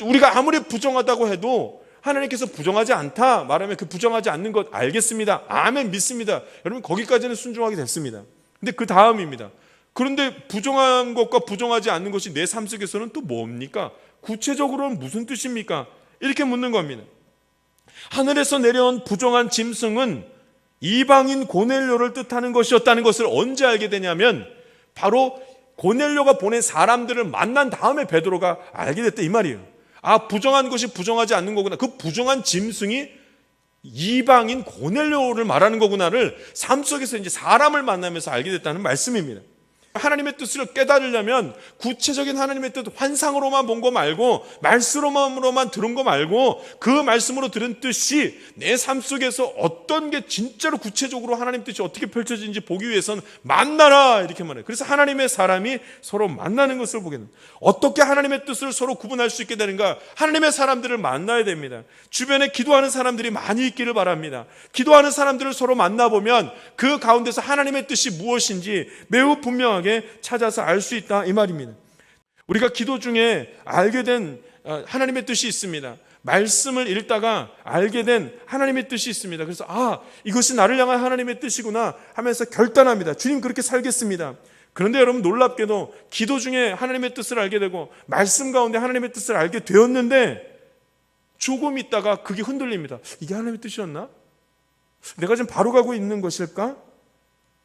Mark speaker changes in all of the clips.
Speaker 1: 우리가 아무리 부정하다고 해도 하나님께서 부정하지 않다 말하면 그 부정하지 않는 것 알겠습니다. 아멘, 믿습니다. 여러분 거기까지는 순종하게 됐습니다. 근데 그 다음입니다. 그런데 부정한 것과 부정하지 않는 것이 내 삶 속에서는 또 뭡니까? 구체적으로는 무슨 뜻입니까? 이렇게 묻는 겁니다. 하늘에서 내려온 부정한 짐승은 이방인 고넬료를 뜻하는 것이었다는 것을 언제 알게 되냐면 바로 고넬료가 보낸 사람들을 만난 다음에 베드로가 알게 됐다 이 말이에요. 아, 부정한 것이 부정하지 않는 거구나. 그 부정한 짐승이 이방인 고넬료를 말하는 거구나를 삶 속에서 이제 사람을 만나면서 알게 됐다는 말씀입니다. 하나님의 뜻을 깨달으려면 구체적인 하나님의 뜻 환상으로만 본 거 말고 말씀으로만 들은 거 말고 그 말씀으로 들은 뜻이 내 삶 속에서 어떤 게 진짜로 구체적으로 하나님 뜻이 어떻게 펼쳐지는지 보기 위해서는 만나라 이렇게 말해요. 그래서 하나님의 사람이 서로 만나는 것을 보게 됩니다. 어떻게 하나님의 뜻을 서로 구분할 수 있게 되는가? 하나님의 사람들을 만나야 됩니다. 주변에 기도하는 사람들이 많이 있기를 바랍니다. 기도하는 사람들을 서로 만나보면 그 가운데서 하나님의 뜻이 무엇인지 매우 분명하게 찾아서 알 수 있다 이 말입니다. 우리가 기도 중에 알게 된 하나님의 뜻이 있습니다. 말씀을 읽다가 알게 된 하나님의 뜻이 있습니다. 그래서 이것이 나를 향한 하나님의 뜻이구나 하면서 결단합니다. 주님 그렇게 살겠습니다. 그런데 여러분 놀랍게도 기도 중에 하나님의 뜻을 알게 되고 말씀 가운데 하나님의 뜻을 알게 되었는데 조금 있다가 그게 흔들립니다. 이게 하나님의 뜻이었나? 내가 지금 바로 가고 있는 것일까?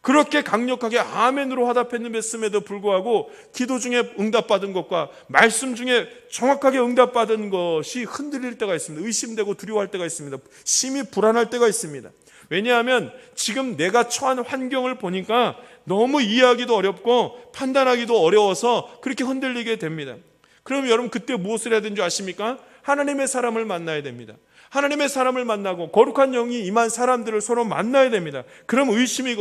Speaker 1: 그렇게 강력하게 아멘으로 화답했음에도 불구하고 기도 중에 응답받은 것과 말씀 중에 정확하게 응답받은 것이 흔들릴 때가 있습니다. 의심되고 두려워할 때가 있습니다. 심히 불안할 때가 있습니다. 왜냐하면 지금 내가 처한 환경을 보니까 너무 이해하기도 어렵고 판단하기도 어려워서 그렇게 흔들리게 됩니다. 그럼 여러분 그때 무엇을 해야 되는 줄 아십니까? 하나님의 사람을 만나야 됩니다. 하나님의 사람을 만나고 거룩한 영이 임한 사람들을 서로 만나야 됩니다. 그럼 의심이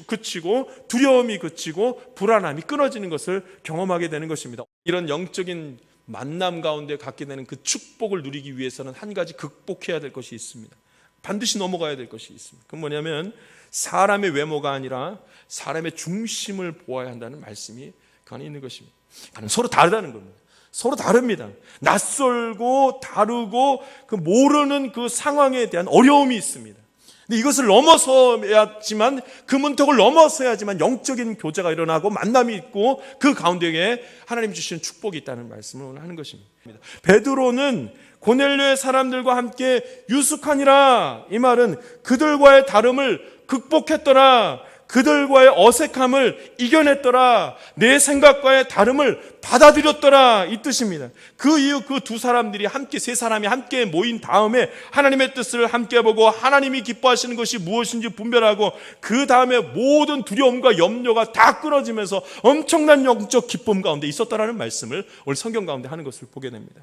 Speaker 1: 그치고 두려움이 그치고 불안함이 끊어지는 것을 경험하게 되는 것입니다. 이런 영적인 만남 가운데 갖게 되는 그 축복을 누리기 위해서는 한 가지 극복해야 될 것이 있습니다. 반드시 넘어가야 될 것이 있습니다. 그건 뭐냐면 사람의 외모가 아니라 사람의 중심을 보아야 한다는 말씀이 그 안에 있는 것입니다. 서로 다르다는 겁니다. 서로 다릅니다. 낯설고 다르고 그 모르는 그 상황에 대한 어려움이 있습니다. 근데 이것을 넘어서야지만 그 문턱을 넘어서야지만 영적인 교제가 일어나고 만남이 있고 그 가운데에 하나님 주시는 축복이 있다는 말씀을 오늘 하는 것입니다. 베드로는 고넬료의 사람들과 함께 유숙하니라 이 말은 그들과의 다름을 극복했더라. 그들과의 어색함을 이겨냈더라. 내 생각과의 다름을 받아들였더라 이 뜻입니다. 그 이후 그 두 사람들이 함께 세 사람이 함께 모인 다음에 하나님의 뜻을 함께 보고 하나님이 기뻐하시는 것이 무엇인지 분별하고 그 다음에 모든 두려움과 염려가 다 끊어지면서 엄청난 영적 기쁨 가운데 있었다라는 말씀을 오늘 성경 가운데 하는 것을 보게 됩니다.